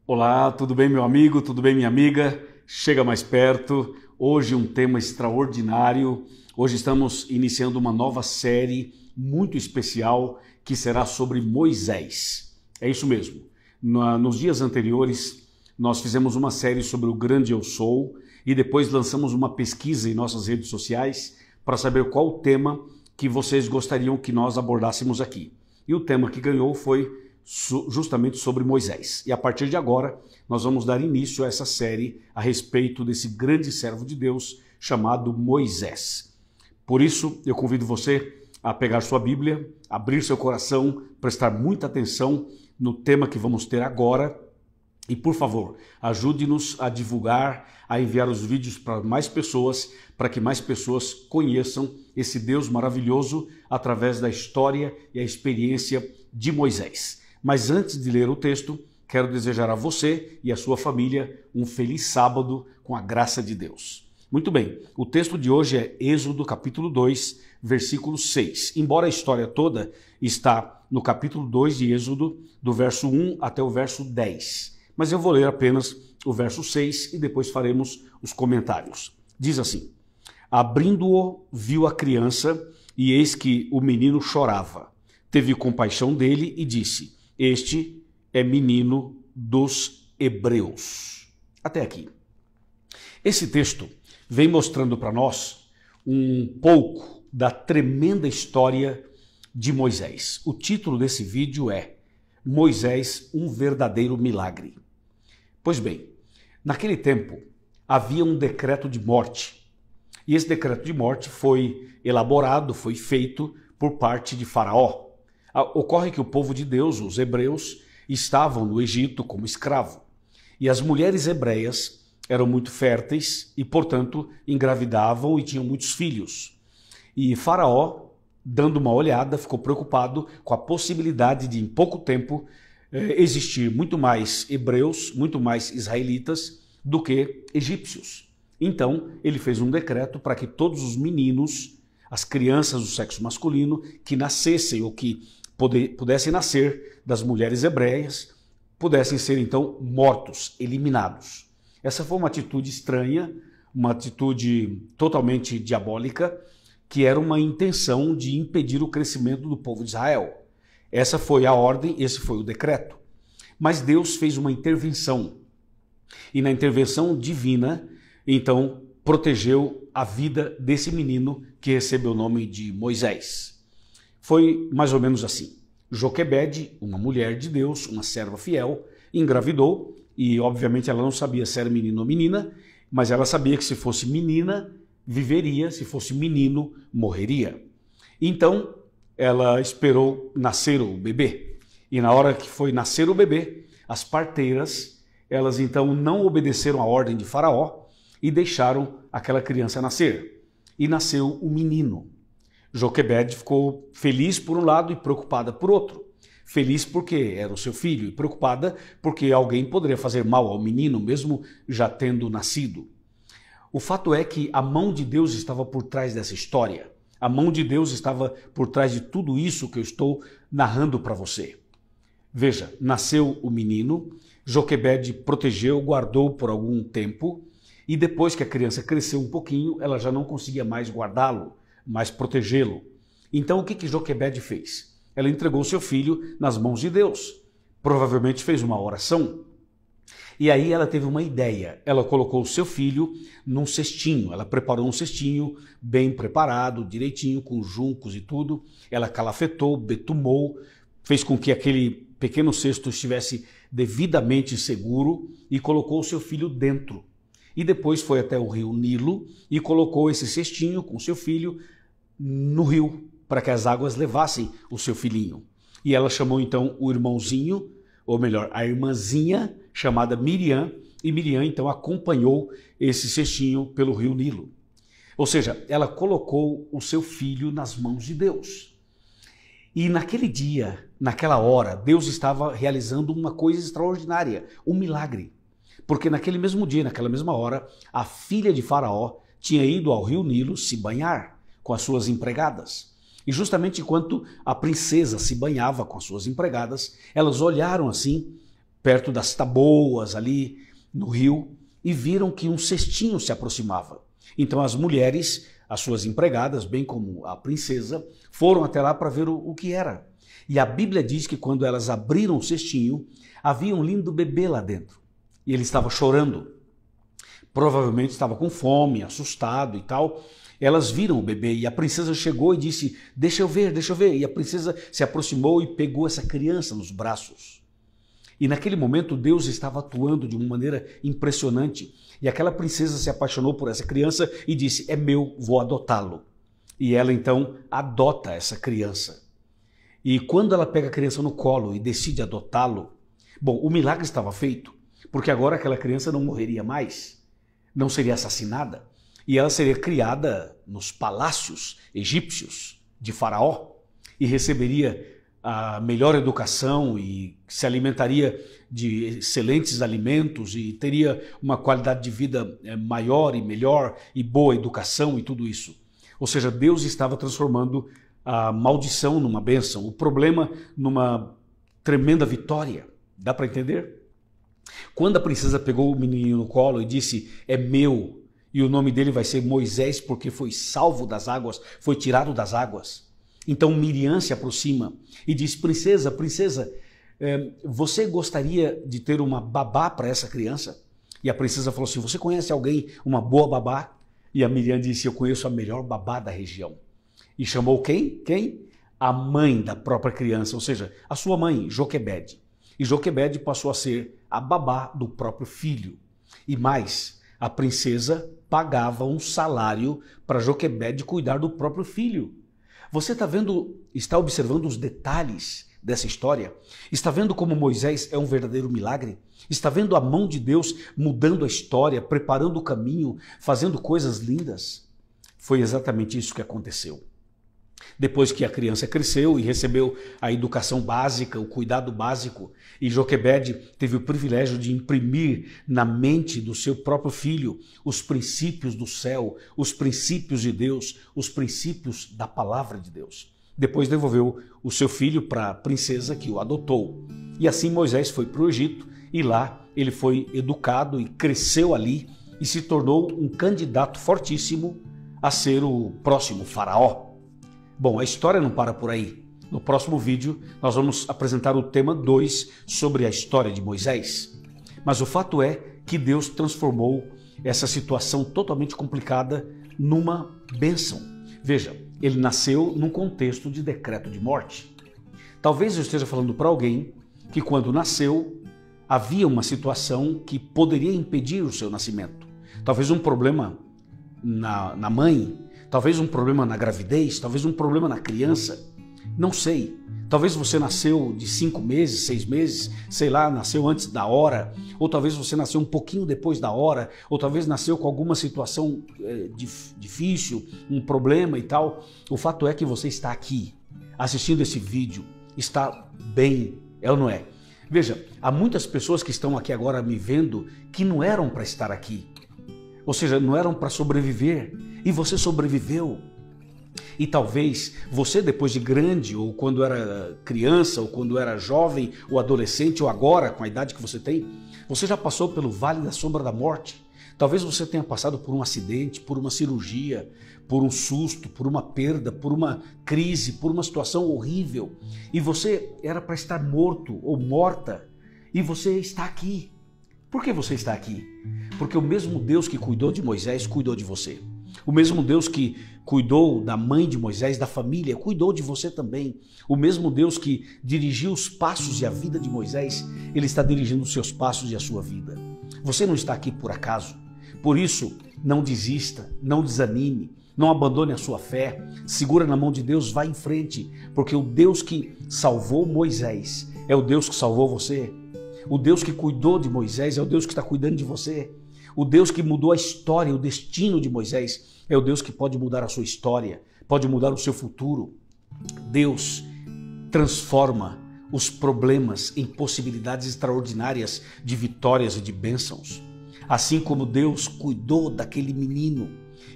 Olá, tudo bem, meu amigo? Tudo bem, minha amiga? Chega mais perto. Hoje um tema extraordinário. Hoje estamos iniciando uma nova série muito especial que será sobre Moisés. É isso mesmo. Nos dias anteriores, nós fizemos uma série sobre o grande Eu Sou e depois lançamos uma pesquisa em nossas redes sociais para saber qual o tema que vocês gostariam que nós abordássemos aqui. E o tema que ganhou foi justamente sobre Moisés. E a partir de agora, nós vamos dar início a essa série a respeito desse grande servo de Deus chamado Moisés. Por isso, eu convido você a pegar sua Bíblia, abrir seu coração, prestar muita atenção no tema que vamos ter agora. E, por favor, ajude-nos a divulgar, a enviar os vídeos para mais pessoas, para que mais pessoas conheçam esse Deus maravilhoso através da história e a experiência de Moisés. Mas antes de ler o texto, quero desejar a você e a sua família um feliz sábado com a graça de Deus. Muito bem, o texto de hoje é Êxodo capítulo 2, versículo 6. Embora a história toda está no capítulo 2 de Êxodo, do verso 1 até o verso 10. Mas eu vou ler apenas o verso 6 e depois faremos os comentários. Diz assim: Abrindo-o, viu a criança, e eis que o menino chorava. Teve compaixão dele e disse: Este é menino dos hebreus. Até aqui. Esse texto vem mostrando para nós um pouco da tremenda história de Moisés. O título desse vídeo é Moisés, um verdadeiro milagre. Pois bem, naquele tempo havia um decreto de morte. E esse decreto de morte foi elaborado, foi feito por parte de Faraó. Ocorre que o povo de Deus, os hebreus, estavam no Egito como escravo. E as mulheres hebreias eram muito férteis e, portanto, engravidavam e tinham muitos filhos. E Faraó, dando uma olhada, ficou preocupado com a possibilidade de, em pouco tempo, existir muito mais hebreus, muito mais israelitas do que egípcios. Então, ele fez um decreto para que todos os meninos, as crianças do sexo masculino, que nascessem ou que pudessem nascer das mulheres hebreias, pudessem ser então mortos, eliminados. Essa foi uma atitude estranha, uma atitude totalmente diabólica, que era uma intenção de impedir o crescimento do povo de Israel. Essa foi a ordem, esse foi o decreto. Mas Deus fez uma intervenção. E na intervenção divina, então, protegeu a vida desse menino que recebeu o nome de Moisés. Foi mais ou menos assim. Joquebede, uma mulher de Deus, uma serva fiel, engravidou e obviamente ela não sabia se era menino ou menina, mas ela sabia que se fosse menina, viveria, se fosse menino, morreria. Então, ela esperou nascer o bebê. E na hora que foi nascer o bebê, as parteiras, elas então não obedeceram à ordem de Faraó e deixaram aquela criança nascer. E nasceu o menino. Joquebede ficou feliz por um lado e preocupada por outro. Feliz porque era o seu filho e preocupada porque alguém poderia fazer mal ao menino, mesmo já tendo nascido. O fato é que a mão de Deus estava por trás dessa história. A mão de Deus estava por trás de tudo isso que eu estou narrando para você. Veja, nasceu o menino, Joquebede protegeu, guardou por algum tempo, e depois que a criança cresceu um pouquinho, ela já não conseguia mais guardá-lo, mais protegê-lo. Então o que Joquebede fez? Ela entregou seu filho nas mãos de Deus. Provavelmente fez uma oração. E aí ela teve uma ideia. Ela colocou o seu filho num cestinho. Ela preparou um cestinho bem preparado, direitinho, com juncos e tudo. Ela calafetou, betumou, fez com que aquele pequeno cesto estivesse devidamente seguro e colocou o seu filho dentro. E depois foi até o rio Nilo e colocou esse cestinho com seu filho no rio, para que as águas levassem o seu filhinho. E ela chamou então o irmãozinho, ou melhor, a irmãzinha, chamada Miriam, e Miriam então acompanhou esse cestinho pelo rio Nilo. Ou seja, ela colocou o seu filho nas mãos de Deus. E naquele dia, naquela hora, Deus estava realizando uma coisa extraordinária, um milagre. Porque naquele mesmo dia, naquela mesma hora, a filha de Faraó tinha ido ao rio Nilo se banhar com as suas empregadas. E justamente enquanto a princesa se banhava com as suas empregadas, elas olharam assim perto das Taboas, ali no rio, e viram que um cestinho se aproximava. Então as mulheres, as suas empregadas, bem como a princesa, foram até lá para ver o que era. E a Bíblia diz que quando elas abriram o cestinho, havia um lindo bebê lá dentro. E ele estava chorando. Provavelmente estava com fome, assustado e tal. Elas viram o bebê e a princesa chegou e disse, deixa eu ver, deixa eu ver. E a princesa se aproximou e pegou essa criança nos braços. E naquele momento Deus estava atuando de uma maneira impressionante. E aquela princesa se apaixonou por essa criança e disse, é meu, vou adotá-lo. E ela então adota essa criança. E quando ela pega a criança no colo e decide adotá-lo, bom, o milagre estava feito, porque agora aquela criança não morreria mais, não seria assassinada, e ela seria criada nos palácios egípcios de Faraó e receberia a melhor educação e se alimentaria de excelentes alimentos e teria uma qualidade de vida maior e melhor e boa educação e tudo isso. Ou seja, Deus estava transformando a maldição numa bênção, o problema numa tremenda vitória. Dá para entender? Quando a princesa pegou o menininho no colo e disse, é meu, e o nome dele vai ser Moisés porque foi salvo das águas, foi tirado das águas. Então Miriam se aproxima e diz, princesa, princesa, você gostaria de ter uma babá para essa criança? E a princesa falou assim, você conhece alguém, uma boa babá? E a Miriam disse, eu conheço a melhor babá da região. E chamou quem? Quem? A mãe da própria criança, ou seja, a sua mãe, Joquebede. E Joquebede passou a ser a babá do próprio filho. E mais, a princesa pagava um salário para Joquebede cuidar do próprio filho. Você está observando os detalhes dessa história? Está vendo como Moisés é um verdadeiro milagre? Está vendo a mão de Deus mudando a história, preparando o caminho, fazendo coisas lindas? Foi exatamente isso que aconteceu. Depois que a criança cresceu e recebeu a educação básica, o cuidado básico, e Joquebede teve o privilégio de imprimir na mente do seu próprio filho os princípios do céu, os princípios de Deus, os princípios da palavra de Deus. Depois devolveu o seu filho para a princesa que o adotou. E assim Moisés foi para o Egito e lá ele foi educado e cresceu ali e se tornou um candidato fortíssimo a ser o próximo faraó. Bom, a história não para por aí. No próximo vídeo, nós vamos apresentar o tema 2 sobre a história de Moisés. Mas o fato é que Deus transformou essa situação totalmente complicada numa bênção. Veja, ele nasceu num contexto de decreto de morte. Talvez eu esteja falando para alguém que quando nasceu, havia uma situação que poderia impedir o seu nascimento. Talvez um problema na mãe, talvez um problema na gravidez, talvez um problema na criança, não sei. Talvez você nasceu de 5 meses, 6 meses, sei lá, nasceu antes da hora, ou talvez você nasceu um pouquinho depois da hora, ou talvez nasceu com alguma situação difícil, um problema e tal. O fato é que você está aqui, assistindo esse vídeo, está bem, é ou não é? Veja, há muitas pessoas que estão aqui agora me vendo que não eram para estar aqui. Ou seja, não eram para sobreviver, e você sobreviveu. E talvez você, depois de grande, ou quando era criança, ou quando era jovem, ou adolescente, ou agora, com a idade que você tem, você já passou pelo vale da sombra da morte. Talvez você tenha passado por um acidente, por uma cirurgia, por um susto, por uma perda, por uma crise, por uma situação horrível. E você era para estar morto ou morta, e você está aqui. Por que você está aqui? Porque o mesmo Deus que cuidou de Moisés cuidou de você. O mesmo Deus que cuidou da mãe de Moisés, da família, cuidou de você também. O mesmo Deus que dirigiu os passos e a vida de Moisés, ele está dirigindo os seus passos e a sua vida. Você não está aqui por acaso. Por isso, não desista, não desanime, não abandone a sua fé. Segura na mão de Deus, vá em frente, porque o Deus que salvou Moisés é o Deus que salvou você. O Deus que cuidou de Moisés é o Deus que está cuidando de você. O Deus que mudou a história, o destino de Moisés, é o Deus que pode mudar a sua história, pode mudar o seu futuro. Deus transforma os problemas em possibilidades extraordinárias de vitórias e de bênçãos. Assim como Deus cuidou daquele menino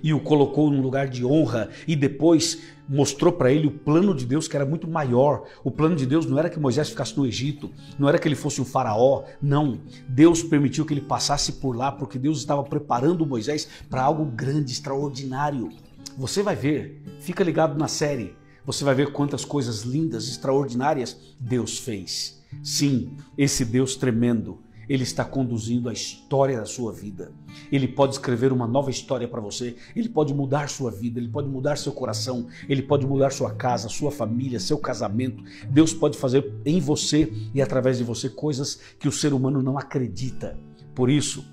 e o colocou num lugar de honra e depois mostrou para ele o plano de Deus, que era muito maior. O plano de Deus não era que Moisés ficasse no Egito, não era que ele fosse um faraó, não. Deus permitiu que ele passasse por lá porque Deus estava preparando Moisés para algo grande, extraordinário. Você vai ver, fica ligado na série, você vai ver quantas coisas lindas, extraordinárias Deus fez. Sim, esse Deus tremendo, Ele está conduzindo a história da sua vida. Ele pode escrever uma nova história para você. Ele pode mudar sua vida, Ele pode mudar seu coração, Ele pode mudar sua casa, sua família, seu casamento. Deus pode fazer em você e através de você coisas que o ser humano não acredita. Por isso,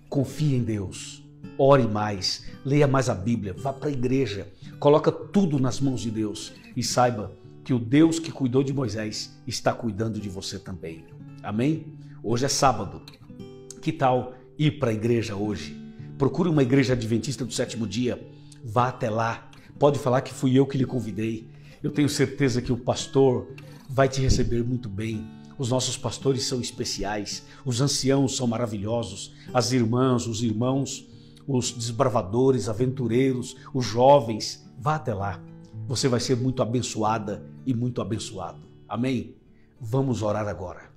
confie em Deus. Ore mais, leia mais a Bíblia, vá para a igreja, coloca tudo nas mãos de Deus e saiba que o Deus que cuidou de Moisés está cuidando de você também. Amém? Hoje é sábado. Que tal ir para a igreja hoje? Procure uma igreja adventista do sétimo dia, vá até lá, pode falar que fui eu que lhe convidei. Eu tenho certeza que o pastor vai te receber muito bem. Os nossos pastores são especiais, os anciãos são maravilhosos, as irmãs, os irmãos, os desbravadores, aventureiros, os jovens. Vá até lá, você vai ser muito abençoada e muito abençoado. Amém? Vamos orar agora.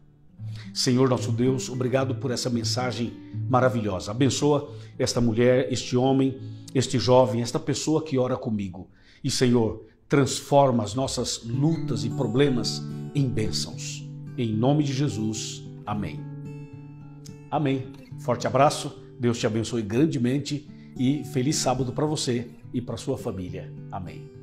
Senhor nosso Deus, obrigado por essa mensagem maravilhosa. Abençoa esta mulher, este homem, este jovem, esta pessoa que ora comigo. E Senhor, transforma as nossas lutas e problemas em bênçãos. Em nome de Jesus, amém. Amém. Forte abraço, Deus te abençoe grandemente e feliz sábado para você e para sua família. Amém.